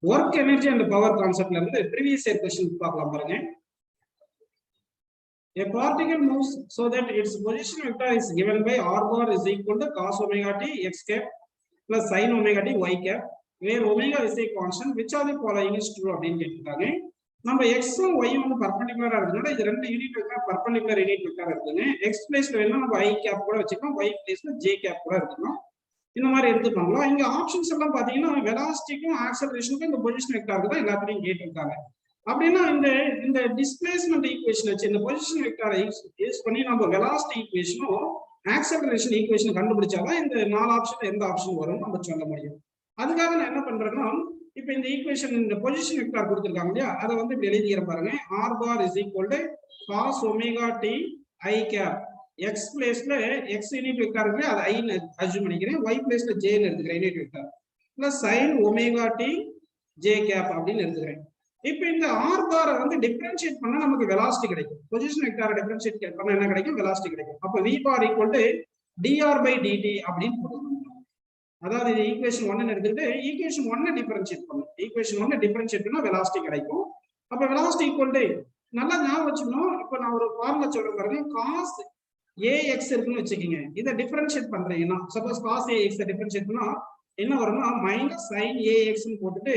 Work energy and power கான்செப்ட்ல இருந்து previous year question பார்க்கலாம் பாருங்க. A particle moves so that its position vector is given by r bar is equal to cos omega t x cap plus sin omega t y cap where omega is a constant. Which of the following is true அப்படின்னு கேட்டிருக்காங்க. நம்ம x உம் y உம் பர்பெண்டிகுலரா இருக்குனால இது ரெண்டு unit vector perpendicular unit vector இருக்குங்க. x பிளேஸ்ல வேணா நம்ம y cap கூட வச்சுக்கலாம், y பிளேஸ்ல j cap கூட எடுத்துக்கலாம். இந்த மாதிரி எடுத்துப்பாங்களா. இங்க ஆப்ஷன்ஸ் எல்லாம் பாத்தீங்கன்னா வெலாசிட்டிக்கும் ஆக்சலரேஷனுக்கும் இந்த பொசிஷன் வெக்டாருக்கு தான் எல்லாத்தையும் கேட்டிருக்காங்க. அப்படின்னா இந்த டிஸ்பிளேஸ்மென்ட் ஈக்குவேஷன் வச்சு இந்த பொசிஷன் வெக்டாரை யூஸ் பண்ணி நம்ம வெலாசிட்டி ஈக்குவேஷனும் ஆக்சலரேஷன் ஈக்குவேஷன் கண்டுபிடிச்சாதான் இந்த 4 ஆப்ஷன் எந்த ஆப்ஷன் வரும் நம்ம சொல்ல முடியும். அதுக்காக நான் என்ன பண்றேன்னா இப்ப இந்த ஈக்குவேஷன் இந்த பொசிஷன் வெக்டார் கொடுத்திருக்காங்க இல்லையா, அதை வந்து இப்படி எழுதிக்கிற பாருங்க. r bar is equal to cos omega t I cap. x பிளேஸ்ல x யூனிட் வெக்டார் இருக்கு, அது i ன்னு அஸ்யூம் பண்ணிக்கிறேன். y பிளேஸ்ல j ன்னு எடுத்துக்கிறேன் unit vector plus sin omega t j cap அப்படின்னு எடுத்துக்கிறேன். இப்போ இந்த r bar வந்து டிஃபரன்ஷியேட் பண்ணா நமக்கு வெலாசிட்டி கிடைக்கும். பொசிஷன் வெக்டாரை டிஃபரன்ஷியேட் பண்ணா என்ன கிடைக்கும்? வெலாசிட்டி கிடைக்கும். அப்ப v bar equal to dr by dt அப்படின்னு போட்டுக்கணும். அதாவது இது ஈக்குவேஷன் 1 ன்னு எடுத்துக்கிட்டு ஈக்குவேஷன் 1 டிஃபரன்ஷியேட் பண்ணணும். ஈக்குவேஷன் 1 டிஃபரன்ஷியேட் பண்ணா வெலாசிட்டி கிடைக்கும். அப்ப வெலாசிட்டி ஈக்குவல் டு நல்லா ஞாபகம் வச்சுக்கணும். இப்போ நான் ஒரு ஃபார்முலா சொல்றேன் பாருங்க. cos ax இருக்குன்னு வச்சுக்கீங்க. இதை டிஃபரன்ஷியேட் பண்றீங்கன்னா சப்போஸ் cos ax டிஃபரன்ஷியேட் பண்ணா என்ன வரும்னா மைனஸ் sin ax ன்னு போட்டுட்டு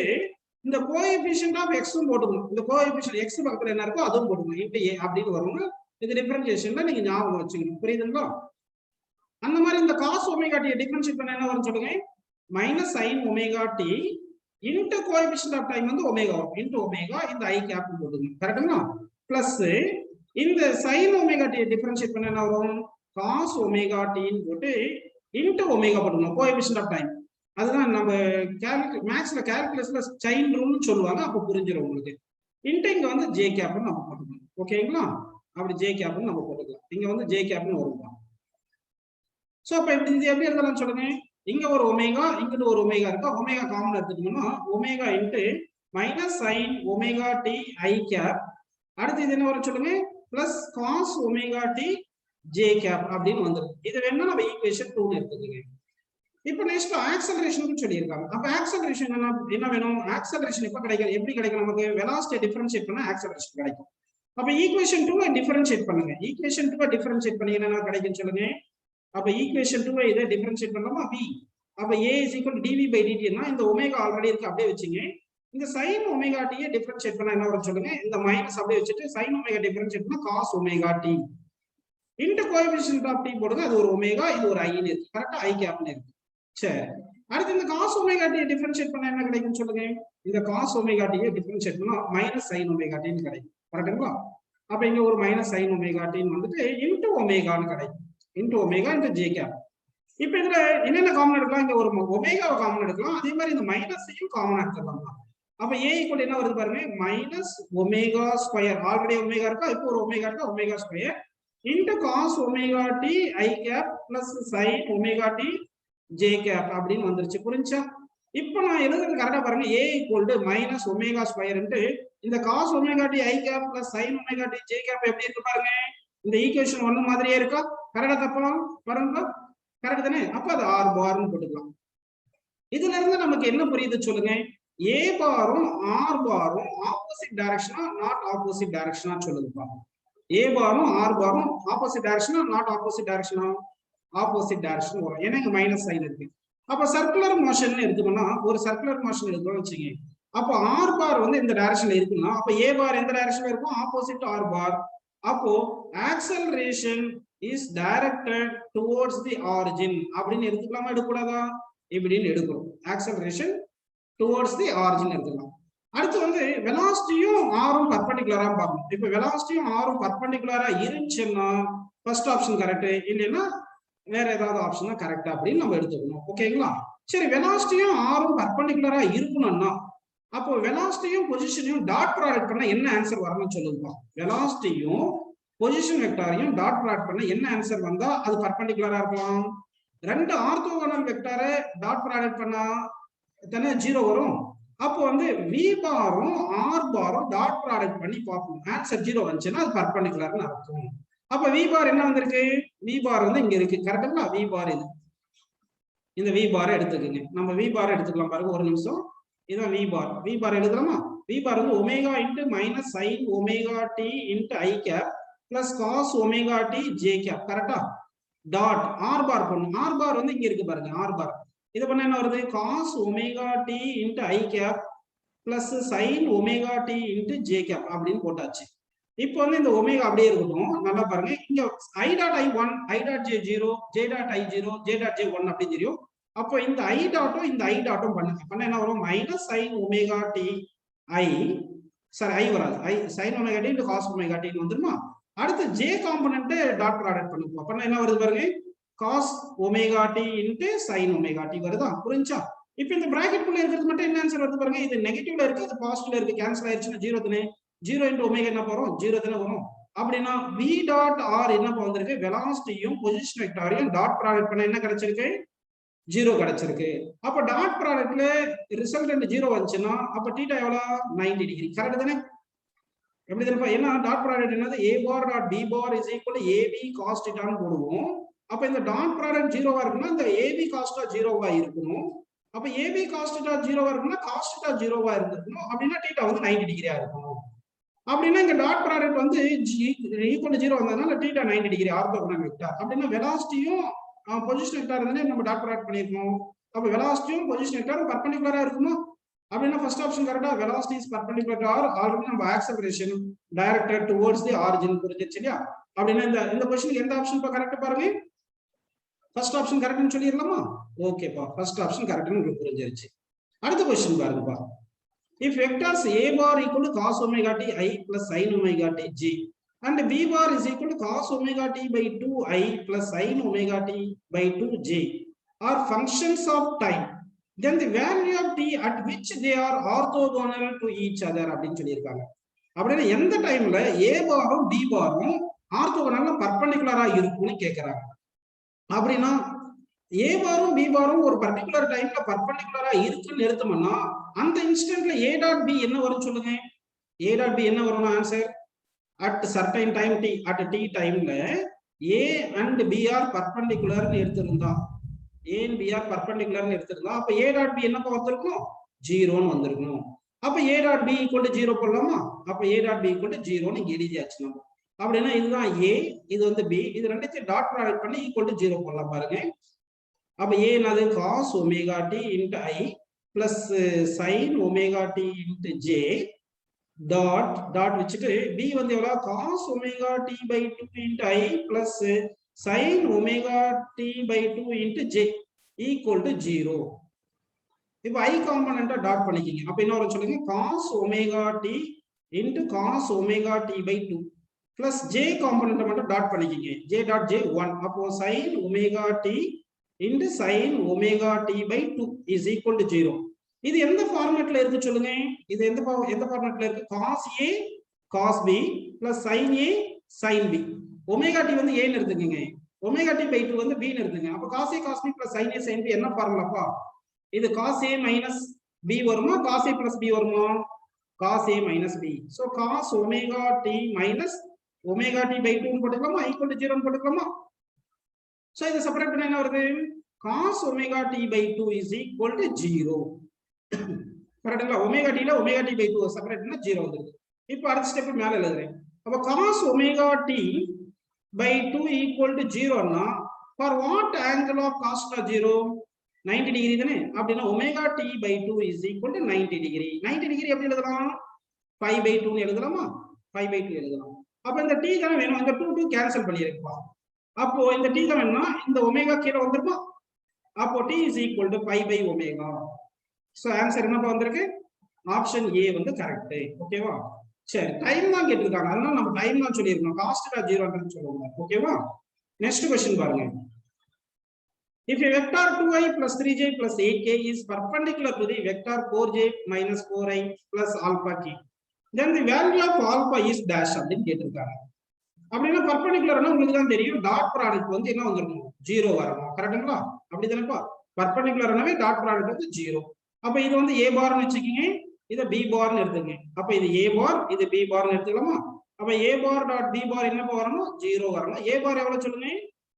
இந்த கோஎஃபிஷியன்ட் ஆஃப் x ம் போட்டுக்கணும். இந்த கோஎஃபிஷியன்ட் x பக்கத்துல என்ன இருக்கோ அதுவும் போட்டுக்கணும். இன்டு a அப்படின்னு வரும்னா இது டிஃபரன்ஷியேஷன்ல நீங்க ஞாபகம் வச்சுக்கணும். புரியுதுங்களா? அந்த மாதிரி இந்த cos omega t டிஃபரன்ஷியேட் பண்ண என்ன வரும் சொல்லுங்க. Minus sin omega t into coefficient of time வந்து ஒமேகா இன்டு ஒமேகா இந்த i கேப் போட்டுக்கணும். கரெக்ட்டுங்களா? பிளஸ் இந்த sin omega t டிஃபரன்ஷியேட் பண்ண என்ன வரும்? cos omega t ன்னு போட்டு இன்டு ஒமேகா போட்டுக்கணும். கோஎஃபிஷியன்ட் ஆஃப் டைம் அதுதான் நம்ம மேக்ஸ்ல கால்குலஸ்ல செயின் ரூல்னு சொல்லுவாங்க. அப்ப புரிஞ்சிடும் உங்களுக்கு. இன்ட்டு இங்க வந்து ஜே கேப்னு நம்ம போட்டுக்கணும். ஓகேங்களா? அப்படி ஜே கேப்னு நம்ம போட்டுக்கலாம். இங்க வந்து ஜே கேப்னு வரும். சோ அப்ப இது எப்படி எழுதலாம் சொல்லுங்க. இங்க ஒரு ஒமேகா இங்கிட்டு ஒரு ஒமேகா இருக்கா. ஒமேகா காமன் எடுத்துக்கணும்னா omega into minus sine omega t i cap. அடுத்து இது என்ன வரும் சொல்லுங்க. Plus cos omega t j cap அப்படின்னு வந்துடும். இது வேணா நம்ம ஈக்குவேஷன் 2 எடுத்துக்கோங்க. இப்போ நெக்ஸ்ட் ஆக்சலரேஷன் சொல்லியிருக்காங்க. அப்ப ஆக்சலரேஷன் என்ன வேணும்? ஆக்சலரேஷன் எப்ப கிடைக்கும்? எப்படி கிடைக்கும்? நமக்கு வெலாசிட்டி டிஃபரன்ஷியேட் பண்ணா ஆக்சலரேஷன் கிடைக்கும். அப்ப ஈக்குவேஷன் 2 டிஃபரன்ஷியேட் பண்ணுங்க. ஈக்குவேஷன் 2 டிஃபரன்ஷியேட் பண்ணீங்கன்னா என்ன கிடைக்கும் சொல்லுங்க. அப்ப ஈக்குவேஷன் 2 இதை டிஃபரன்ஷியேட் பண்ணலாமா? v. அப்ப a is equal to dv by dt னா இந்த ஒமேகா ஆல்ரெடி இருக்கு அப்படியே வச்சீங்க. இந்த sin ஒமேகா t யை டிஃபரன்ஷியேட் பண்ணா என்ன வரும் சொல்லுங்க. இந்த மைனஸ் அப்படியே வச்சிட்டு sin ஒமேகா டிஃபரன்ஷியேட் பண்ணா cos omega t into coefficient of t போடுங்க. அது ஒரு ஒமேகா, இது ஒரு i ன்னு இருக்கு. கரெக்ட்டா? i கேப்னு இருக்கு. சரி, அடுத்து இந்த cos omega t டிஃபரன்ஷியேட் பண்ணா என்ன கிடைக்கும் சொல்லுங்க. இந்த cos omega t டிஃபரன்ஷியேட் பண்ணா மைனஸ் sin omega t ன்னு கிடைக்கும். கரெக்ட்டுங்களா? அப்ப இங்க ஒரு மைனஸ் sin omega t ன்னு வந்துட்டு இன்டு ஒமேகான்னு கிடைக்கும். Into omega into j cap. இப்போ இதுல என்னென்ன காமன் எடுக்கலாம்? இங்க ஒரு ஒமேகாவை காமன் எடுக்கலாம். அதே மாதிரி இந்த மைனஸையும் காமன் எடுத்துக்கலாம். அப்ப a ஈக்குவல் என்ன வருது பாருங்க. Minus omega square. Already omega இருக்கா, இப்போ ஒரு ஒமேகா இருக்கா, omega square into cos omega t i cap plus sin omega t j cap அப்படின்னு வந்துருச்சு. புரிஞ்சா? இப்போ நான் எழுதுறது கரெக்டா பாருங்க. a equal to minus omega square into இந்த cos omega t i cap plus sin omega t j cap எப்படி இருக்கு பாருங்க. இந்த ஈக்குவேஷன் 1 மாதிரியே இருக்கா? கரெக்டா தப்பா பாருங்க. கரெக்ட் தானே? அப்ப அது r பார்னு போட்டுக்கலாம். இதுல இருந்து நமக்கு என்ன புரியுது சொல்லுங்க. a பாரும் r பாரும் ஆப்போசிட் டைரக்ஷனா நாட் ஆப்போசிட் டைரக்ஷனா சொல்லுங்க. a பாரும் r பாரும் ஆப்போசிட் டைரக்ஷனா நாட் ஆப்போசிட் டைரக்ஷனா? ஆப்போசிட் டைரக்ஷன் வரும். ஏன்னா இங்க மைனஸ் சைன் இருக்கு. அப்ப சர்க்குலர் மோஷன் எடுத்துக்கணும்னா ஒரு சர்க்குலர் மோஷன் எடுக்கணும்னு வச்சுங்க. அப்ப r பார் வந்து இந்த டைரக்ஷன்ல இருக்குன்னா அப்ப a பார் எந்த டைரக்ஷன்ல இருக்கும்? ஆப்போசிட் r பார். அப்போ acceleration is directed towards the origin அப்படின்னு எடுத்துக்கலாமா எடுக்கக்கூடாதா? இப்படின்னு எடுக்கணும். ஆக்சலரேஷன் டுவர்ட்ஸ் தி ஆரிஜின் எடுத்துக்கலாம். அடுத்து வந்து வெலாசிட்டியும் ஆரும் பர்பெண்டிகுலரா பார்க்கணும். இப்ப வெலாசிட்டியும் ஆரும் பர்பெண்டிகுலரா இருந்துச்சுன்னா ஃபர்ஸ்ட் ஆப்ஷன் கரெக்ட், இல்லைன்னா வேற ஏதாவது ஆப்ஷன் தான் கரெக்டா அப்படின்னு நம்ம எடுத்துக்கணும். ஓகேங்களா? சரி, வெலாசிட்டியும் ஆரும் பர்பெண்டிகுலரா இருக்கணும்னா அப்போ வெலாசிட்டியும் பொசிஷனையும் டாட் ப்ராடக்ட் பண்ணா என்ன ஆன்சர் வரணும்னு சொல்லுங்க. வெலாசிட்டியும் பொசிஷன் வெக்டாரையும் டாட் ப்ராடக்ட் பண்ணா என்ன ஆன்சர் வந்தா அது பர்பெண்டிகுலரா இருக்கலாம். ரெண்டு ஆர்த்தோகனல் வெக்டாரை டாட் ப்ராடக்ட் பண்ணா தானே 0 வரும். அப்போ வந்து v பாரும் r பாரும் டாட் ப்ராடக்ட் பண்ணி பார்ப்போம். ஆன்சர் 0 வந்துச்சுன்னா அது பர்பெண்டிகுலர்னு அர்த்தம். அப்ப v பார் என்ன வந்திருக்கு? v பார் வந்து இங்க இருக்கு. கரெக்ட்டுங்களா? v பார் இது. இந்த v பார் எடுத்துக்கங்க. நம்ம v பார் எடுத்துக்கலாம் பாருங்க. ஒரு நிமிஷம். இதான் v bar. v bar எழுதலாமா? v bar வந்து omega into minus sin omega t into i cap plus cos omega t j cap. கரெக்டா? டாட் r bar பண்ணும். r bar வந்து இங்க இருக்கு பாருங்க. r bar இது பண்ண என்ன வருது? cos omega t into i cap plus sin omega t into j cap அப்படின்னு போட்டாச்சு. இப்போ வந்து இந்த ஒமேகா அப்படியே இருக்கட்டும். நல்லா பாருங்க. இங்க i dot i1 i dot j0 j dot i0 j dot j1 அப்படி தெரியும். அப்போ இந்த i டாட்டும் இந்த i டாட்டும் பண்ணுங்க. பண்ண என்ன வரும்? Minus sin omega t i sorry i வராது. i sin omega t into cos omega t வந்துருமா? அடுத்து j காம்போனன்ட் டாட் ப்ராடக்ட் பண்ணுவோம். அப்ப என்ன வருது பாருங்க? cos omega t into sin omega t வருதா? புரிஞ்சா? இப்போ இந்த பிராக்கெட் குள்ள இருக்கிறது மட்டும் என்ன ஆன்சர் வருது பாருங்க. இது நெகட்டிவ்ல இருக்கு, இது பாசிட்டிவ்ல இருக்கு. கேன்சல் ஆயிருச்சுனா 0 தானே. 0 இன்டு ஒமேகா என்ன வரும்? 0 தானே வரும். அப்படினா v டாட் r என்ன வந்திருக்கு? வெலாசிட்டியும் பொசிஷன் வெக்டாரையும் டாட் ப்ராடக்ட் பண்ண என்ன கிடைச்சிருக்கு? 0 கிடைச்சிருக்கு. அப்ப டாட் ப்ராடக்ட்ல ரிசல்டன்ட் 0 வந்துச்சுனா அப்ப θ எவ்வளவு? 90 டிகிரி. கரெக்ட் தானே? எப்படி தெரியுமா? ஏன்னா டாட் ப்ராடக்ட் என்னது? a bar dot b bar is equal to ab cos θ ன்னு போடுவோம். அப்ப இந்த டாட் ப்ராடக்ட் 0வா இருக்குன்னா இந்த ab cos θ 0வா இருக்கணும். அப்ப ab cos θ 0வா இருக்குன்னா cos θ 0வா இருக்கணும். அப்படினா θ வந்து 90 டிகிரியா இருக்கணும். அப்படினா இங்க டாட் ப்ராடக்ட் வந்து ஈக்குவல் டு 0 வந்ததனால θ 90 டிகிரி ஆர்த்தோகனல் வெக்டார். அப்படினா வெலாசிட்டியும் பொசிஷன் வெக்டார் தானே நம்ம டாட் ப்ராடக்ட் பண்ணிருக்கோம். அப்ப வெலாசிட்டியும் பொசிஷன் வெக்டாரும் பெர்பெண்டிகுலரா இருக்குமா? அப்படினா ஃபர்ஸ்ட் ஆப்ஷன் கரெக்ட்டா? velocity is perpendicular to r. Already நம்ம acceleration directed towards the origin புரிஞ்சிருச்சு இல்லையா? அப்படினா இந்த क्वेश्चन எந்த ஆப்ஷன் பா கரெக்ட் பாருங்க. ஃபர்ஸ்ட் ஆப்ஷன் கரெக்ட்னு சொல்லிரலாமா? ஓகேப்பா, ஃபர்ஸ்ட் ஆப்ஷன் கரெக்ட்னு உங்களுக்கு புரிஞ்சிருச்சு. அடுத்த क्वेश्चन பாருங்கப்பா. if vectors a bar equal to cos omega t i plus sin omega t j and b bar is equal to cos omega t by 2 i plus sin omega t by 2 j are functions of time, then the value of t at which they are orthogonal to each other அப்படினு சொல்லிருக்காங்க. அப்படினா எந்த டைம்ல a பாரும் b பாரும் ஆர்த்தோகனல்ல பெர்பெண்டிகுலரா இருக்கும்னு கேக்குறாங்க. அப்படினா a பாரும் b பாரும் ஒரு பர்టిక్యులர் டைம்ல பெர்பெண்டிகுலரா இருக்குன்னு எடுத்தோம்னா அந்த இன்ஸ்டன்ட்ல a டாட் b என்ன வரும் சொல்லுங்க? a டாட் b என்ன வரும்? Answer at certain time t at t டைம்ல a and b are perpendicular ன்னு எடுத்திருந்தா a and b are perpendicular ன்னு எடுத்திருந்தா அப்ப a டாட் b என்னப்பா வந்திருக்கும்? 0 ன்னு வந்திருக்கும். அப்ப a டாட் b = 0 போடலாமா? அப்ப a டாட் b = 0 ன்னு இங்க எழுதியாச்சு நம்ம. அப்படினா இதுதான் a, இது வந்து b, இது ரெண்டையும் டாட் ப்ராடக்ட் பண்ணி = 0 போடலாம் பாருங்க. அப்ப a என்னது? cos omega t into i plus sin omega t into j dot வச்சுட்டு b வந்து எவ்வளவு? cos omega t by 2 into i plus sin omega t by 2 into j equal to 0. இப்போ i காம்போனன்ட்டை dot பண்ணிக்கிங்க. அப்ப என்ன வரும் சொல்லுங்க? cos omega t into cos omega t by 2 plus j காம்போனன்ட்டை மட்டும் டாட் பண்ணிக்கிங்க. j dot j 1. அப்போ sin omega t into sin omega t by 2 is equal to 0. இது எந்த ஃபார்மட்ல இருக்கு சொல்லுங்க? இது எந்த ஃபார்மட்ல இருக்கு? cos a cos b plus sin a sin b. omega t வந்து a ன்னு எடுத்துக்கங்க. omega t by 2 வந்து b ன்னு எடுத்துங்க. அப்ப cos a cos b plus sin a sin b என்ன ஃபார்முலாப்பா? இது cos a minus b வருமா? cos a plus b வருமா? cos a minus b. so cos omega t minus omega t by 2 ன்னு போட்டுக்கலாமா? equal to 0 ன்னு போட்டுக்கலாமா? so இத separate பண்ணா என்ன வருது? cos omega t by 2 is equal to 0. கரெக்ட்டா? omega t ல omega t by 2 செப்பரேட் பண்ணா 0 வந்துருது. இப்போ அடுத்த ஸ்டெப் மேல எழுதுறேன். அப்ப cos omega t by 2 equal to 0 ன்னா for what angle of cos θ 0? 90 degree தானே. அப்படினா omega t by 2 is equal to 90 degree. 90 degree எப்படி எழுதலாம்? pi by 2 ன்னு எழுதலாமா? pi by 2 எழுதலாம். அப்ப இந்த t தான வேணும். இந்த 2 கேன்சல் பண்ணிருப்பா. அப்போ இந்த t தான் வேணும்னா இந்த ஒமேகா கீழ வந்துருமா? அப்போ t is equal to pi by omega. So answer என்னப்பா வந்திருக்கு? ஆப்ஷன் A வந்து கரெக்ட். ஓகேவா? சரி, டைம் தான் கேட்டிருக்காங்க. அதனால நம்ம டைம் தான் சொல்லிருக்கோம். cos θ 0ன்னு சொல்லுவாங்க. ஓகேவா? நெக்ஸ்ட் क्वेश्चन பாருங்க. if a vector 2i plus 3j plus 8k is perpendicular to the vector 4j minus 4i plus alpha k, then the value of alpha is dash அப்படின்னு கேட்டிருக்காங்க. அப்படினா பெர்பெண்டிகுலர்னா உங்களுக்கு தான் தெரியும். டாட் ப்ராடக்ட் வந்து என்ன வந்திருக்கும்? 0 வரணும். கரெக்ட்டுங்களா? அப்படிதானேப்பா? பெர்பெண்டிகுலர்னாவே டாட் ப்ராடக்ட் வந்து 0. அப்ப இது வந்து a பார் ன்னு வெச்சுக்கிங்க, இத b பார் ன்னு எடுத்துங்க. அப்ப இது a பார், இது b பார் ன்னு எடுத்துக்கலாமா? அப்ப a bar dot b bar என்ன வரணும்? 0 வரணும். a பார் எவ்வளவு சொல்லுங்க?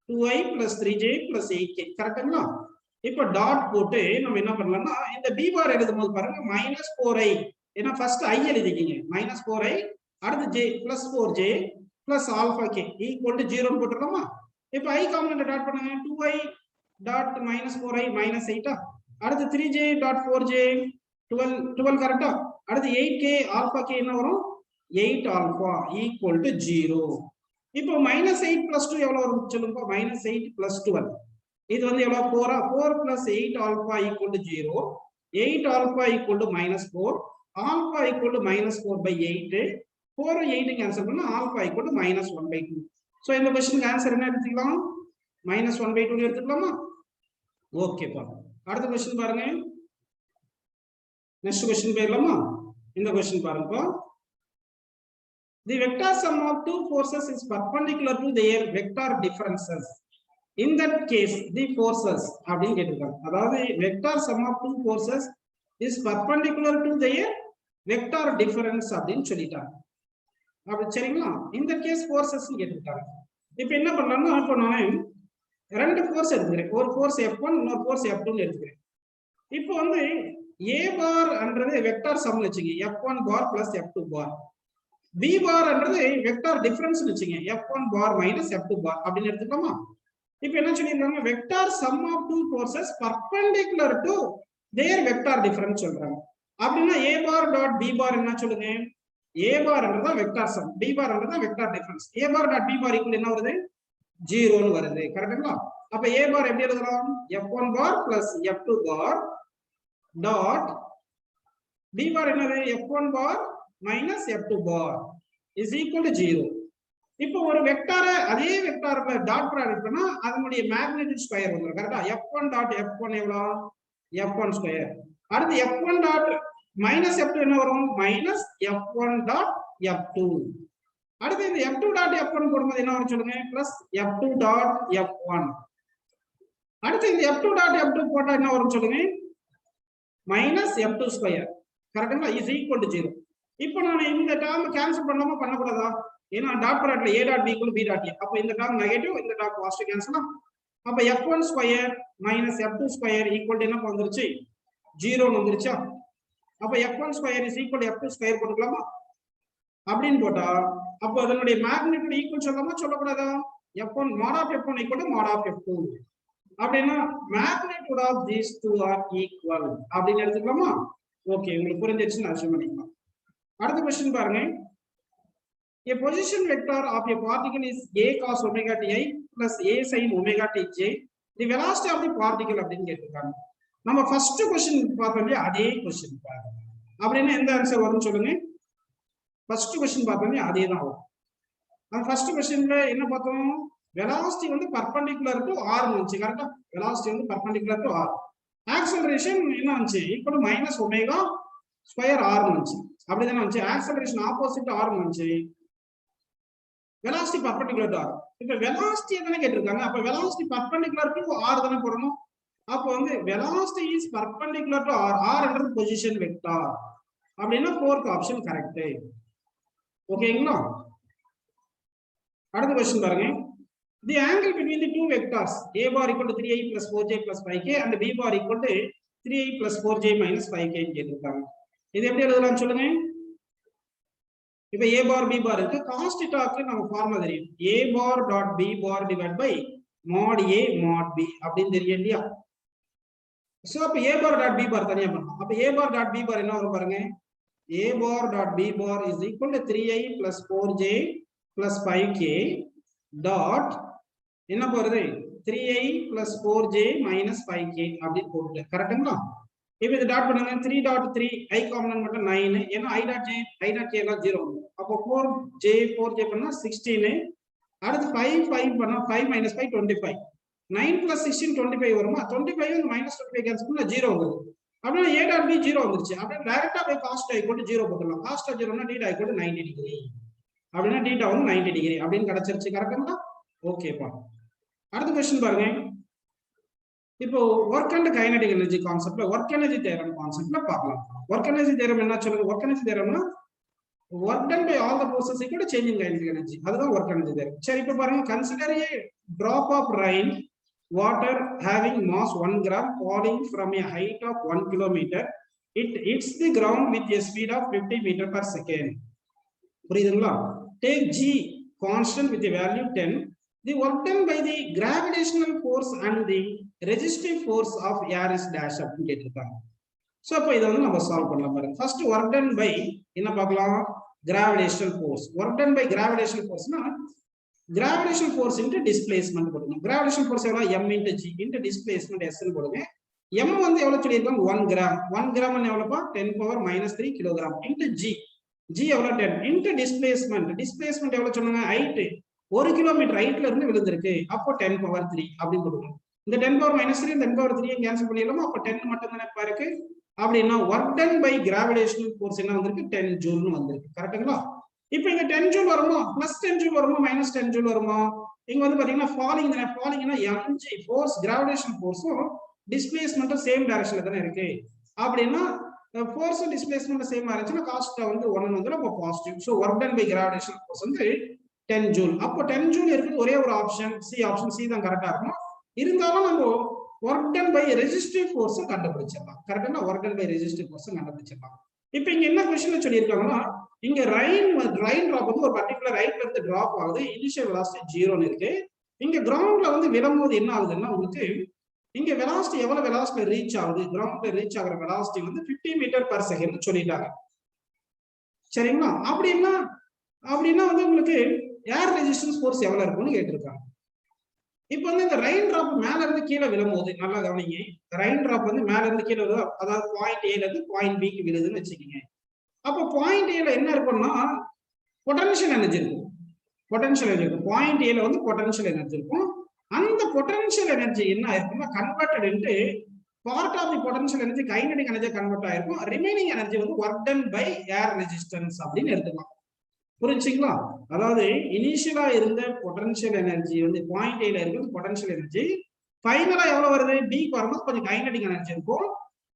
2i plus 3j plus 8k. கரெக்ட்டுங்களா? இப்போ டாட் போட்டு நம்ம என்ன பண்ணலாம்னா இந்த b பார் எழுதும்போது பாருங்க -4i, ஏன்னா ஃபர்ஸ்ட் i எழுதிக்கிங்க, -4i, அடுத்து j +4j +α k equal to 0 ன்னு போட்டுறோமா. இப்போ i காம்பனன்ட் டாட் பண்ணுங்க, 2i டாட் -4i -8, அடுத்து 3j டாட் 4j 12 கரெக்ட்டா. அடுத்து 8k ஆல்பா k என்ன வரும், 8 ஆல்பா ஈக்குவல் டு 0. இப்போ -8 + 2 எவ்வளவு வரும் சொல்லுங்க, -8 + 12 இது வந்து எவ்வளவு 4 4 + 8 alpha equal to 0, 8 alpha equal to -4, alpha equal to -4/8, 4 8 cancel பண்ணா ஆல்பா ஈக்குவல் டு -1/2. சோ இந்த क्वेश्चनக்கு ஆன்சர் என்ன எடுத்துக்கலாம், -1/2 எடுத்துக்கலாமா. ஓகேப்பா, அடுத்த क्वेश्चन பாருங்க. நெக்ஸ்ட் क्वेश्चन போயிடலாமா. இந்த क्वेश्चन பாருங்கப்பா. The vector sum of two forces is perpendicular to their vector differences. In that case, the forces அப்படின்னு கேட்டிருக்காங்க. அதாவது vector sum of two forces is perpendicular to their vector difference அப்படின்னு சொல்லிட்டாங்க. அப்படி சரிங்களா. இந்த கேஸ் forces கேட்டிருக்காங்க. இப்போ என்ன பண்ணலாம்னா, இப்போ நான் ரெண்டு ஃபோர்ஸ் எடுத்துக்கிறேன், ஒரு ஃபோர்ஸ் F1 இன்னொரு ஃபோர்ஸ் F2 ன்னு எடுத்துக்கிறேன். இப்போ வந்து a பார் என்றது வெக்டார் சம் வச்சுங்க, F1 பார் + F2 பார். b பார் என்றது வெக்டார் டிஃபரன்ஸ் வச்சுங்க, F1 பார் - F2 பார் அப்படின்னு எடுத்துக்கலாமா. இப்போ என்ன சொல்லிருக்காங்க, vector sum of two forces perpendicular to their vector difference சொல்றாங்க. அப்படின்னா a bar dot b bar என்ன சொல்லுங்க, a பார் என்றது வெக்டார் சம், b பார் என்றது vector difference. a bar dot b bar equal என்ன வருது, 0 ன்னு வருது. கரெக்ட்டுங்களா. அப்ப a பார் எப்படி எழுதலாம், F1 பார் + F2 பார் டாட் b பார் என்னது, F1 bar - F2 bar is equal to 0. இப்போ ஒரு வெக்டாரை அதே வெக்டார்ல டாட் ப்ராடக்ட் பண்ணா அதனுடைய மேக்னிட்யூட் ஸ்கொயர் வந்துரும். கரெக்ட்டா. F1 டாட் F1 எவ்வளவு, F1 ஸ்கொயர். அடுத்து F1 டாட் -F2 என்ன வரும், -F1 டாட் F2. அடுத்து இந்த F2 டாட் F1 போடும்போது என்ன வரும் சொல்லுங்க, +F2 டாட் F1. அடுத்து இந்த F2 டாட் F2 போட்டா என்ன வரும் சொல்லுங்க, -F2 ஸ்கொயர். கரெக்ட்டுங்களா, is equal to 0. இப்போ நான் இந்த டேர்ம் கேன்சல் பண்ணலாமா பண்ணக்கூடாதா, ஏன்னா டாட் ப்ராடக்ட்ல a dot b = b dot a. அப்ப இந்த டேர்ம் நெகட்டிவ், இந்த டேர்ம் பாசிட்டிவ் கேன்சல். அப்ப F1 square -F2 square equal to என்ன வந்துருச்சு, 0 ன்னு வந்துருச்சா. அப்ப F1 square is equal to F2 square போட்டுக்கலாமா. அப்படின்னு போட்டா அப்ப அதனுடைய மேக்னிட்யூட் ஈக்குவல் சொல்லலாமா சொல்லக்கூடாதா, F1 mod of F1 equal to mod of F2. அப்படின்னா magnitude of these two are equal அப்படின்னு எடுத்துக்கலாமா. ஓகே, உங்களுக்கு புரிஞ்சிருச்சுன்னு அர்த்தம் பண்ணிக்கலாம். அடுத்த क्वेश्चन பாருங்க. A position vector of a particle is a cos omega ti plus a sin omega tj. The velocity of the particle அப்படின்னு கேட்டிருக்காங்க. நம்ம ஃபர்ஸ்ட் क्वेश्चन பார்த்தோம்ல அதே क्वेश्चन பாருங்க. அப்படின்னா எந்த ஆன்சர் வரும்னு சொல்லுங்க. ஃபர்ஸ்ட் क्वेश्चन பார்த்தோம்ல அதே தான் வரும். அந்த ஃபர்ஸ்ட் क्वेश्चनல என்ன பார்த்தோம், velocity வந்து perpendicular to r ன்னு வந்துச்சு. கரெக்ட்டா. velocity வந்து perpendicular to r. acceleration என்ன வந்துச்சு, equal to -omega square r ன்னு வந்துச்சு. அப்படிதானே வந்துச்சு. acceleration opposite r ன்னு வந்துச்சு. velocity perpendicular to r. இப்ப velocity என்ன கேட்டிருக்காங்க, அப்ப velocity perpendicular to r தானே போடணும். அப்ப வந்து velocity is perpendicular to r, r என்றது position vector. அப்படினா fourth ஆப்ஷன் கரெக்ட். ஓகேங்களா. அடுத்த क्वेश्चन பாருங்க. The angle between the two vectors a bar equal to 3i plus 4j plus 5k and b bar equal to 3i plus 4j minus 5k கேட்டிருக்காங்க. இது எப்படி எழுதலாம் சொல்லுங்க. இப்ப a bar b bar இருக்கு, cos θ க்கு நம்ம ஃபார்முலா தெரியும், a bar dot b bar divided by mod a mod b அப்படினு தெரியும் இல்லையா. சோ அப்ப a bar dot b bar தனியா பண்ணலாம். அப்ப a bar dot b bar என்ன வரும் பாருங்க, a bar dot b bar is equal to 3i plus 4j plus 5k dot என்ன போறது 3i plus 4j minus 5k அப்படி போட்டு கரெக்ட்டுங்களா. இப்போ இத டாட் பண்ணுங்க, 3 டாட் 3 i காம்பனன்ட் மட்டும் 9, ஏன்னா i டாட் k எல்லாம் 0. அப்போ 4j பண்ணா 16. அடுத்து 5 பண்ணா 5 minus 5 25. 9 plus 16 25 வருமா, 25 வந்து -25 கேன்சல் பண்ணா 0 வருது. அப்படினா a டாட் b 0 வந்துருச்சு. அப்படியே டைரக்டா போய் cos θ 0 போட்டுடலாம். cos θ 0 னா θ 90 டிகிரி. அப்படினா θ வந்து 90 டிகிரி அப்படினு கிடைச்சிருச்சு. கரெக்ட்டுங்களா. ஓகேப்பா. அடுத்த क्वेश्चन பாருங்க. இப்போ work and kinetic energy கான்செப்ட்ல work energy theorem கான்செப்ட்ல பார்க்கலாம். work energy theorem என்ன சொல்லுங்க, work energy theoremனா work done by all the forces equal to change in kinetic energy, அதுதான் work energy theorem. சரி இப்போ பாருங்க, consider a drop of rain water having mass 1 gram falling from a height of 1 kilometer, it hits the ground with a speed of 50 meter per second. புரியுதுங்களா? Take G constant with a value 10. The work done by the gravitational force and the resistive force of air is dash அப்படின்னு கேட்டிருக்காங்க. So அப்போ இதை வந்து நம்ம solve பண்ணலாம் பாருங்க. First work done by என்ன பார்க்கலாம்? Gravitational force. Work done by gravitational ஃபோர்ஸ்னா கிராவிடேஷனல் ஃபோர்ஸ் இன்டு டிஸ்பிளேஸ்மெண்ட் போடுங்க. கிராவிடேஷனல் ஃபோர்ஸ் எவ்வளோ? m into g into displacement s ன்னு போடுங்க. m வந்து எவ்வளவு சொல்லியிருக்காங்க? 1 கிராம். 1 கிராம் எவ்வளோப்பா? 10⁻³ கிலோகிராம் இன்டு g. g எவ்வளோ? 10 இன்டு டிஸ்பிளேஸ்மெண்ட். டிஸ்பிளேஸ்மெண்ட் எவ்வளவு சொன்னாங்க? ஹைட் 1 கிலோமீட்டர் ஹைட்ல இருந்து விழுந்திருக்கு. அப்போ 10⁻³ அப்படி போடுங்க. இந்த 10⁻³ இந்த 10⁻³ கேன்சல் பண்ணிடலாமா? அப்போ 10 மட்டும் தானே இருக்கு. அப்படின்னா work done by gravitational force என்ன வந்திருக்கு? 10 ஜூல்னு வந்திருக்கு. கரெக்ட்டுங்களா? இப்போ இங்க 10 ஜூல் வருமா? பிளஸ் 10 ஜூல் வருமா? மைனஸ் 10 ஜூல் வருமா? இங்க வந்து பாத்தீங்கன்னா ஃபாலிங் தானே. ஃபாலிங்னா mg ஃபோர்ஸ், கிராவிடேஷனல் ஃபோர்ஸும் டிஸ்பிளேஸ்மெண்ட்டும் சேம் டைரக்ஷன்ல தானே இருக்கு. அப்படின்னா ஃபோர்ஸும் டிஸ்பிளேஸ்மெண்ட் சேமா இருந்துச்சுன்னா காஸ்ட் வந்து 1 வந்துடும். அப்போ positive. So work done by gravitational force வந்து 10 ஜூல். அப்போ 10 ஜூல் இருக்குது ஒரே ஒரு ஆப்ஷன் சி. ஆப்ஷன் சி தான் கரெக்டா இருக்கும். இருந்தாலும் நம்ம work done by resistive force கண்டுபிடிச்சிடலாம். கரெக்டா? Work done by resistive force கண்டுபிடிச்சிடலாம். இப்போ இங்க என்ன क्वेश्चन சொல்லியிருக்காங்கன்னா, இங்க ரெயின் டிராப் வந்து ஒரு பர்టిక్యులர் ஹைட்ல இருந்து டிராப் ஆகுது. இனிஷியல் வெலாசிட்டி 0 இருக்கு. இங்க கிரவுண்ட்ல வந்து விழும்போது என்ன ஆகுதுன்னா, உங்களுக்கு இங்க வெலாசிட்டி எவ்வளவு வெலாசிட்டில ரீச் ஆகுது? கிரவுண்ட்ல ரீச் ஆகுற வெலாசிட்டி வந்து 50 மீட்டர் பர் செகண்ட் சொல்லிட்டாங்க. சரிங்களா? அப்படின்னா வந்து உங்களுக்கு ஏர் ரெசிஸ்டன்ஸ் ஃபோர்ஸ் எவ்வளவு இருக்கும்னு கேட்டிருக்காங்க. இப்போ வந்து இந்த ரெயின் டிராப் மேல இருந்து கீழே விழும்போது நல்லா கவனிங்க. ரெயின் டிராப் வந்து மேல இருந்து கீழே விழுது. அதாவது பாயிண்ட் ஏல இருந்து பாயிண்ட் பிக்கு விழுதுன்னு வச்சுக்கோங்க. அப்போ பாயிண்ட் ஏல என்ன இருக்கும்னா பொட்டன்ஷியல் எனர்ஜி இருக்கும். பொட்டன்ஷியல் எனர்ஜி இருக்கும். பாயிண்ட் ஏல வந்து பொட்டன்ஷியல் எனர்ஜி இருக்கும். அந்த பொட்டன்ஷியல் எனர்ஜி என்ன ஆயிருக்குன்னா converted into part of the potential energy kinetic energy convert ஆயிருக்கும். ரிமைனிங் எனர்ஜி வந்து work done by air resistance அப்படின்னு எடுத்துக்கலாம். புரிஞ்சுங்களா? அதாவது இனிஷியலா இருந்த பொட்டன்ஷியல் எனர்ஜி வந்து பாயிண்ட் ஏல இருக்கிறது பொட்டன்ஷியல் எனர்ஜி. ஃபைனலா எவ்வளவு வருது? பிக்கு வரும்போது கொஞ்சம் கைனடிக் எனர்ஜி இருக்கும்.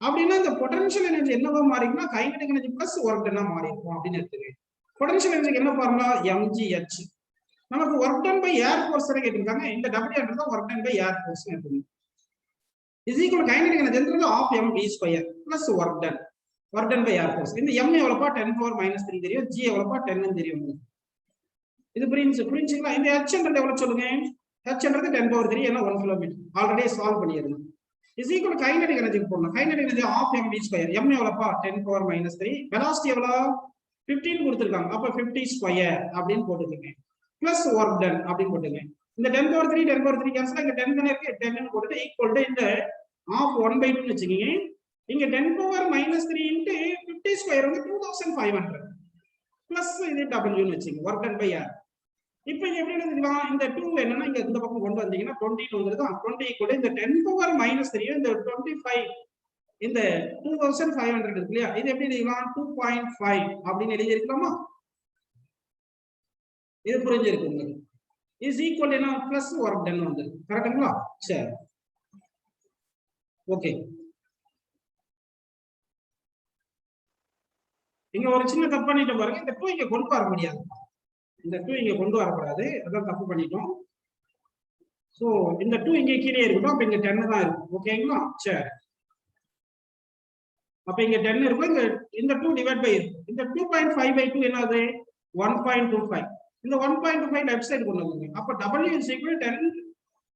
அப்படின்னா இந்த பொட்டன்ஷியல் எனர்ஜி என்னவா மாறிக்குன்னா கைனடிக் எனர்ஜி பிளஸ் ஒர்க் டன்னா மாறி இருக்கும் அப்படின்னு எடுத்துக்கங்க. பொட்டன்ஷியல் எனர்ஜிக்கு என்ன ஃபார்முலா? mgh. நமக்கு work done by air force கேட்டிருக்காங்க. இந்த W தான் work done by air force எடுத்துக்கங்க. இஸ் ஈக்குவல் கைனடிக் எனர்ஜின்றது half mv² plus work done. Work done by air force. இந்த m எவ்வளவுப்பா? 10⁻³ தெரியும். g எவ்வளவுப்பா? 10 தெரியும். இது புரிஞ்சுங்களா? இந்த h எவ்வளவு சொல்லுங்க? h 10⁻³ ஏன்னா 1 கிலோமீட்டர். ஆல்ரெடி சால்வ் பண்ணியிருந்தோம். இஸ் ஈக்குவல் கைனடிக் எனர்ஜி போடணும். Kinetic energy of mv². m எவ்வளவுப்பா? 10⁻³ வெலாசிட்டி எவ்வளவு? 15 கொடுத்திருக்காங்க. அப்ப 50² அப்படின்னு போட்டுக்கங்க. பிளஸ் ஒர்க் டன் அப்படின்னு போட்டுங்க. இந்த 10⁻³ கேன்சல். இங்க 10 தானே இருக்கு. 10 ன்னு போட்டுட்டு ஈக்குவல் டு இந்த ஆஃப் 1/2 வச்சுக்கீங்க. இங்க 10⁻³ இன்டு 50² வந்து 2500 பிளஸ் இது W ன்னு வச்சுக்கோங்க. Work done by air. இப்போ இங்க எப்படி எழுதிக்கலாம்? இந்த 2 என்னன்னா இங்க இந்த பக்கம் கொண்டு வந்தீங்கன்னா 20 வந்துருது. 20 ஈக்குவல் இந்த 10⁻³ இந்த 25 இந்த 2500 இருக்கு இல்லையா? இது எப்படி எழுதிக்கலாம்? 2.5 அப்படின்னு எழுதி இருக்கலாமா? இது புரிஞ்சிருக்கு உங்களுக்கு. இஸ் ஈக்குவல் என்ன? பிளஸ் ஒர்க் டன் வந்துருக்கு. கரெக்ட்டுங்களா? சரி, ஓகே. இங்க ஒரு சின்ன தப்பு பண்ணிட்டு பாருங்க. இந்த 2 இங்க கொண்டு வர முடியாது. இந்த 2 இங்க கொண்டு வரக்கூடாது. அதான் தப்பு பண்ணிட்டோம். சோ இந்த 2 இங்க கீழே இருக்கட்டும். அப்ப இங்க 10 தான் இருக்கும். ஓகேங்களா? சரி. அப்ப இங்க 10 இருக்கும். இந்த 2 டிவைட் பை இந்த 2.5/2 என்னது? 1.25. இந்த 1.25 லெஃப்ட் சைடு கொண்டு வந்துங்க. அப்ப W is equal to 10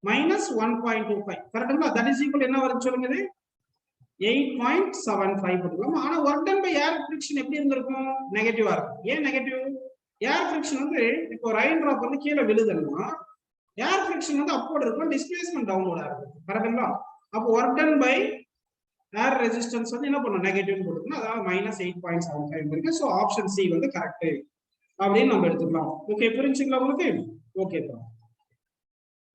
minus 1.25. கரெக்ட்டுங்களா? தட் இஸ் ஈக்குவல் என்ன வருது சொல்லுங்க? இது 8.75 போட்டுக்கலாம். ஆனா work done by air friction எப்படி இருந்திருக்கும்? நெகட்டிவா இருக்கும். ஏன் நெகட்டிவ்? ஏர் ஃபிரிக்ஷன் வந்து இப்போ ரெயின் டிராப் வந்து கீழே விழுதுன்னா ஏர் ஃபிரிக்ஷன் வந்து அப்வர்ட் இருக்கும். டிஸ்பிளேஸ்மென்ட் டவுன்வர்டா இருக்கும். கரெக்ட்டுங்களா? அப்போ work done by air resistance வந்து என்ன பண்ணும்? நெகட்டிவ் போட்டுக்கணும். அதாவது -8.75 இருக்கு. சோ ஆப்ஷன் சி வந்து கரெக்ட் அப்படின்னு நம்ம எடுத்துக்கலாம். ஓகே, புரிஞ்சுங்களா உங்களுக்கு? ஓகே.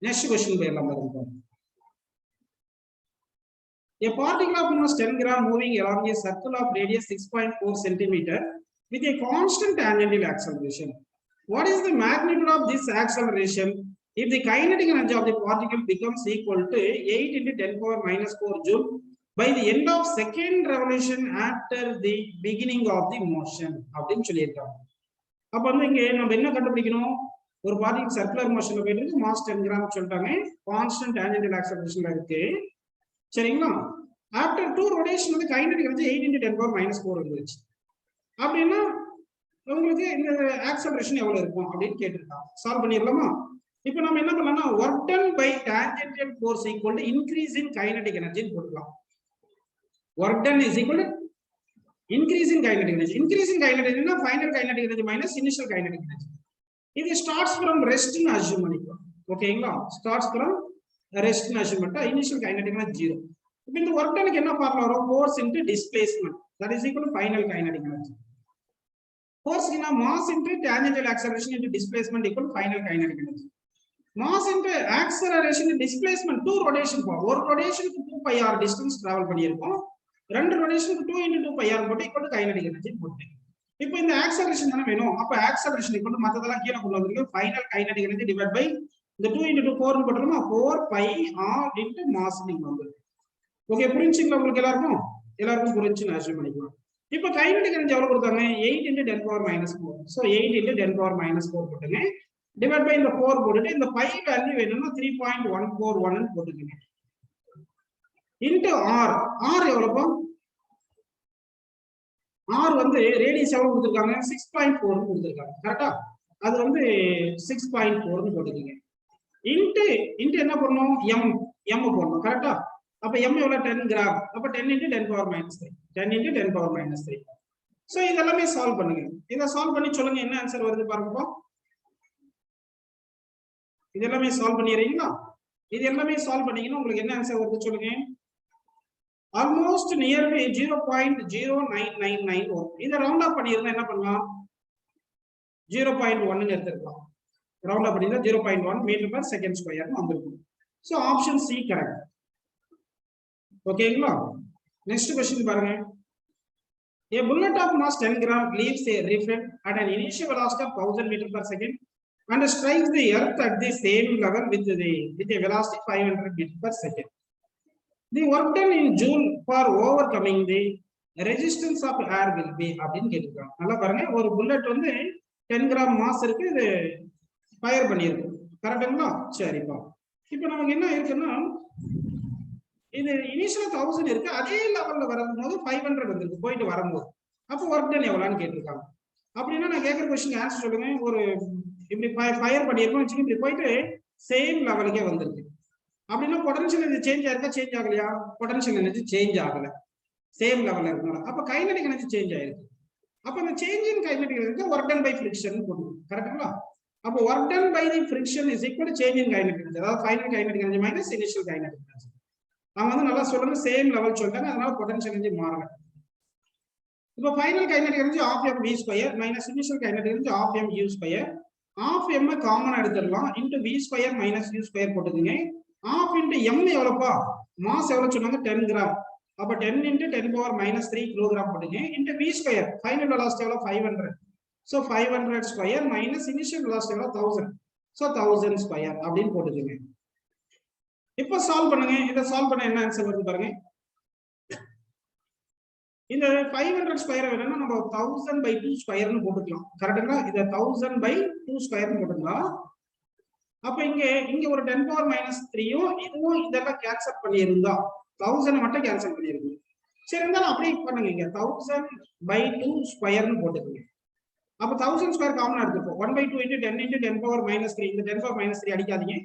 நெக்ஸ்ட் क्वेश्चन போயிடலாம் பாருங்க. A particle of mass 10 gram moving along a circle of radius 6.4 centimeter with a constant tangential acceleration. What is the magnitude of this acceleration if the kinetic energy of the particle becomes equal to 8 into 10⁻⁻4 joule by the end of second revolution after the beginning of the motion? அப்படின்னு சொல்லியிருக்காங்க. அப்ப வந்து இங்க நம்ம என்ன கண்டுபிடிக்கணும்? ஒரு particle circular மோஷன்ல போயிட்டு இருக்கு, மாஸ் 10 கிராம் சொல்லிட்டாங்க, கான்ஸ்டன்ட் டான்ஜென்ஷியல் ஆக்சலரேஷன்ல இருக்கு. சரிங்களா? ஆஃப்டர் 2 ரொட்டேஷன் வந்து கைனடிக் எனர்ஜி 8 × 10⁻⁴ வந்துருச்சு. அப்படின்னா உங்களுக்கு இந்த ஆக்சலரேஷன் எவ்வளவு இருக்கும் அப்படின்னு கேட்டிருக்காங்க. சால்வ் பண்ணிடலாமா? இப்போ நம்ம என்ன பண்ணலாம்னா work done by tangential force equal to increase in kinetic எனர்ஜின்னு போட்டுக்கலாம். Work done is equal to increase in kinetic energy. Increase in kinetic எனர்ஜினா final kinetic energy minus initial kinetic energy. இது ஸ்டார்ட்ஸ் ஃப்ரம் ரெஸ்ட்னு assume பண்ணிக்கலாம். ஓகேங்களா? Starts from ரெஸ்ட்னு assume பண்ணிட்டா initial kinetic energy 0. இப்போ இந்த ஒர்க் டனுக்கு என்ன ஃபார்முலா வரும்? Force into displacement that is equal to final kinetic energy. Force in a mass into tangential acceleration into displacement equal to final kinetic energy. Mass into acceleration and displacement 2 rotation for 1 rotation to 2 pi r distance travel பண்ணியிருக்கோம். 2 rotation to 2 × 2 pi r போட்டு equal to kinetic energy போட்டு. இப்போ இந்த acceleration தான வேணும். அப்ப acceleration equal to மத்ததெல்லாம் கீழ கொண்டு வந்துருக்கு. Final kinetic energy divided by இந்த 2 × 2 4 னு போட்டுறோமா 4 pi r into mass னு வந்துருக்கு. ஓகே, புரிஞ்சுங்களா உங்களுக்கு எல்லாருக்கும் புரிஞ்சுன்னு அஸ்யூம் பண்ணிக்கலாம். இப்போ கைனடிக் எனர்ஜி எவ்வளவு கொடுத்தாங்க? 8 × 10⁻⁴. சோ 8 × 10⁻⁴ போட்டுங்க. டிவைட் பை இந்த 4 போட்டுட்டு இந்த பை வேல்யூ வேணும்னா 3.141 ன்னு போட்டுக்கங்க. Into r. r எவ்வளவு? r வந்து ரேடியஸ் எவ்வளவு கொடுத்திருக்காங்க? 6.4 ன்னு கொடுத்திருக்காங்க. கரெக்ட்டா? அது வந்து 6.4 ன்னு போட்டுக்கங்க. இன்டு என்ன பண்ணனும்? m போடணும். கரெக்ட்டா? அப்ப m எவ்வளவு? 10 கிராம். அப்ப 10 × 10⁻³ 10 × 10⁻³. சோ இதெல்லாம் சால்வ் பண்ணுங்க. இத சால்வ் பண்ணி சொல்லுங்க என்ன ஆன்சர் வருது பாருங்க. இதெல்லாம் சால்வ் பண்ணிறீங்களா? இது எல்லாமே சால்வ் பண்ணீங்கன்னா உங்களுக்கு என்ன ஆன்சர் வருது சொல்லுங்க. ஆல்மோஸ்ட் நியர்லி 0.0999 வரும். இத ரவுண்ட் ஆஃப் பண்ணிருந்தா என்ன பண்ணலாம்? 0.1 ன்னு எடுத்துக்கலாம். ரவுண்ட் ஆஃப் பண்ணிருந்தா 0.1 m/s² ன்னு வந்திருக்கும். So option C correct. ஓகேங்களா? நெக்ஸ்ட் क्वेश्चन பாருங்க. A bullet of mass 10 gram leaves a rivet at an initial velocity of 1000 m/s and strikes the earth at the same level with a velocity 500 m/s. The work done in Joule for overcoming the resistance of air will be அப்படின்னு கேட்டிருக்காங்க. நல்லா பாருங்க, ஒரு bullet வந்து 10 gram mass இருக்கு, இது fire பண்ணிருக்கு. கரெக்ட்டுங்களா? சரிப்பா. இப்போ நமக்கு என்ன இருக்குன்னா இது இனிஷியல் 1000 இருக்கு, அதே லெவல்ல வரும்போது 500 வந்திருக்கு போயிட்டு வரும்போது. அப்போ ஒர்க் டன் எவ்வளவுன்னு கேட்டிருக்காங்க. அப்படின்னா நான் கேட்கிற क्वेश्चन ஆன்சர் சொல்லுங்க. ஒரு இப்படி ஃபயர் பண்ணிருக்கோம் வச்சுக்கோங்க, இப்படி போயிட்டு சேம் லெவலுக்கே வந்திருக்கு. அப்படின்னா பொட்டன்ஷியல் எனர்ஜி சேஞ்ச் ஆயிருக்கா? சேஞ்ச் ஆகலையா? பொட்டன்ஷியல் எனர்ஜி சேஞ்ச் ஆகல, சேம் லெவல்ல இருக்கனால. அப்ப கைனடிக் எனர்ஜி சேஞ்ச் ஆயிருக்கு. அப்ப அந்த change in kinetic energy work done by friction போடுவோம். கரெக்ட்டுங்களா? அப்போ work done by the friction is equal to change in kinetic energy, அதாவது final kinetic energy minus initial kinetic energy. அவங்க வந்து நல்லா சொல்றாங்க, சேம் லெவல் சொல்றாங்க, அதனால பொட்டன்ஷியல் எனர்ஜி மாறல. இப்போ final kinetic energy ½ m v² minus initial kinetic energy ½ m u². ½ m காமனா எடுத்துடலாம். இன்டு v² மைனஸ் u² போட்டுக்கங்க. ½ இன்டு m எவ்வளவுப்பா? மாஸ் எவ்வளவு சொன்னாங்க? 10 கிராம். அப்ப 10 × 10⁻³ கிலோகிராம் போட்டுங்க. இன்டு v², ஃபைனல் வெலாசிட்டி எவ்வளவு? 500. சோ 500² மைனஸ் இனிஷியல் வெலாசிட்டி எவ்வளவு? 1000. சோ 1000² அப்படின்னு போட்டுக்கங்க. இப்போ சால்வ் பண்ணுங்க. இத சால்வ் பண்ண என்ன ஆன்சர் வருது பாருங்க. இந்த 500² வேணும்னா நம்ம 1000/2² ன்னு போட்டுக்கலாம். கரெக்ட்டுங்களா? இத 1000/2² ன்னு போட்டுக்கலாம். அப்ப இங்க ஒரு 10⁻³ இதுவும் இதெல்லாம் கேன்சல் பண்ணியிருந்தா 1000 மட்டும் கேன்சல் பண்ணிருங்க. சரி, இருந்தாலும் அப்படியே பண்ணுங்க. இங்க 1000/2² ன்னு போட்டுக்கங்க. அப்ப 1000² காமனா எடுத்துப்போம். 1/2 × 10 × 10⁻³ இந்த 10⁻³ அடிக்காதீங்க.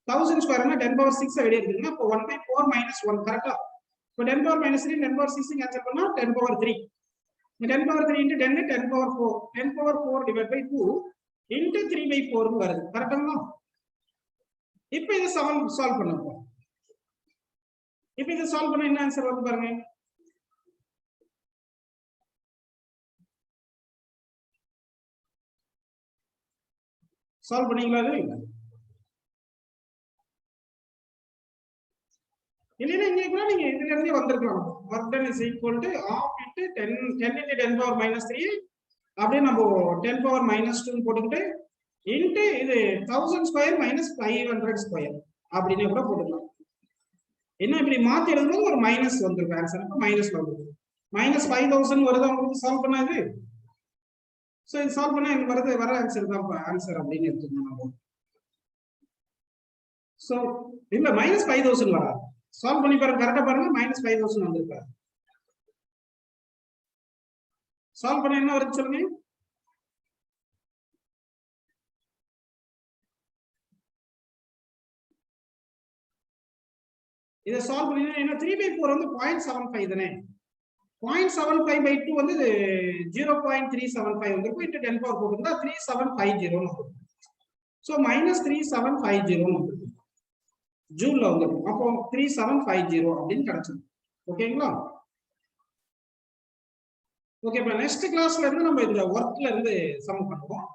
1000² னா 10⁻6 வெளிய இருக்குங்க. அப்ப 1/4 - 1 கரெக்ட்டா? இப்போ 10⁻³ 10⁻6 கேன்சல் பண்ணா 10⁻3. 10⁻3 × 10 10⁻4. 10⁻4 டிவைட் பை 2 × 3/4 ன்னு வருது. கரெக்ட்டுங்களா? இப்போ இத சால்வ் பண்ணுங்க. இப்போ இத சால்வ் பண்ணா என்ன ஆன்சர் வருது பாருங்க. சால்வ் பண்ணீங்களா? அது இல்லைன்னா இங்க கூட நீங்க இதுல இருந்தே வந்திருக்கலாம். Work done is equal to ½ × 10 × 10⁻³ அப்படியே நம்ம 10⁻² போட்டுக்கிட்டு இன்டு இது 1000² மைனஸ் 500² அப்படின்னு கூட போட்டுக்கலாம். என்ன இப்படி மாத்தி எழுதும்போது ஒரு மைனஸ் வந்துருக்கு. ஆன்சர் மைனஸ்ல வந்துருக்கு. -5000 வருது உங்களுக்கு சால்வ் பண்ணாது. சோ இது சால்வ் பண்ணா எனக்கு வர ஆன்சர் தான் ஆன்சர் அப்படின்னு எடுத்துக்கணும். சோ இல்ல -5000 வராது. சால்வ் பண்ணி பாருங்க, கரெக்டா பாருங்க, -5000 வந்திருக்காரு. சால்வ் பண்ண என்ன வருது சொல்லுங்க. இதை சால்வ் பண்ணீங்கன்னா என்ன 3/4 வந்து 0.75 தானே. 0.75/2 வந்து 0.375 வந்திருக்கும். இன்டு 10 பவர் போட்டுருந்தா 3750 வந்திருக்கும். ஸோ -3750 வந்திருக்கும். ஜூன்ல வந்திருக்கும். அப்போ 3750 அப்படின்னு கிடைச்சிடும். ஓகேங்களா? ஓகே, இப்போ நெக்ஸ்ட் கிளாஸ்ல இருந்து நம்ம இந்த ஒர்க்ல இருந்து சம் பண்ணுவோம்.